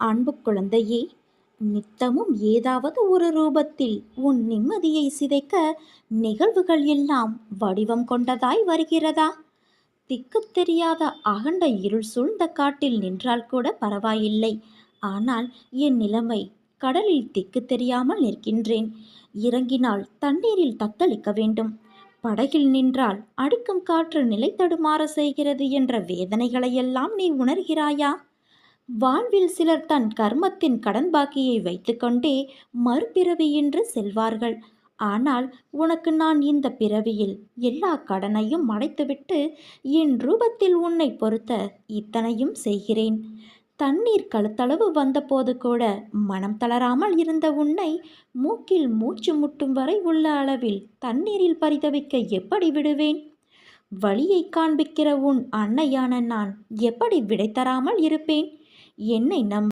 அன்பு குழந்தையே, நித்தமும் ஏதாவது ஒரு ரூபத்தில் உன் நிம்மதியை சிதைக்க நிகழ்வுகள் எல்லாம் வடிவம் கொண்டதாய் வருகிறதா? திக்குத் தெரியாத அகண்ட இருள் சூழ்ந்த காட்டில் நின்றால் கூட பரவாயில்லை. ஆனால் என் நிலைமை, கடலில் திக்கு தெரியாமல் நிற்கின்றேன். இறங்கினால் தண்ணீரில் தத்தளிக்க வேண்டும். படகில் நின்றால் அடிக்கும் காற்று நிலை தடுமாற செய்கிறது என்ற வேதனைகளையெல்லாம் நீ உணர்கிறாயா? வாழ்வில் சிலர் தன் கர்மத்தின் கடன் பாக்கியை வைத்துக்கொண்டே மறுபிறவியின்றி செல்வார்கள். ஆனால் உனக்கு நான் இந்த பிறவியில் எல்லா கடனையும் அடைத்துவிட்டு என் ரூபத்தில் உன்னை பொறுத்த இத்தனையும் செய்கிறேன். தண்ணீர் கழுத்தளவு வந்தபோது கூட மனம் தளராமல் இருந்த உன்னை மூக்கில் மூச்சு முட்டும் வரை உள்ள அளவில் தண்ணீரில் பரிதவிக்க எப்படி விடுவேன்? வழியை காண்பிக்கிற உன் அன்னையான நான் எப்படி விடை தராமல் இருப்பேன்? என்னை நம்பு.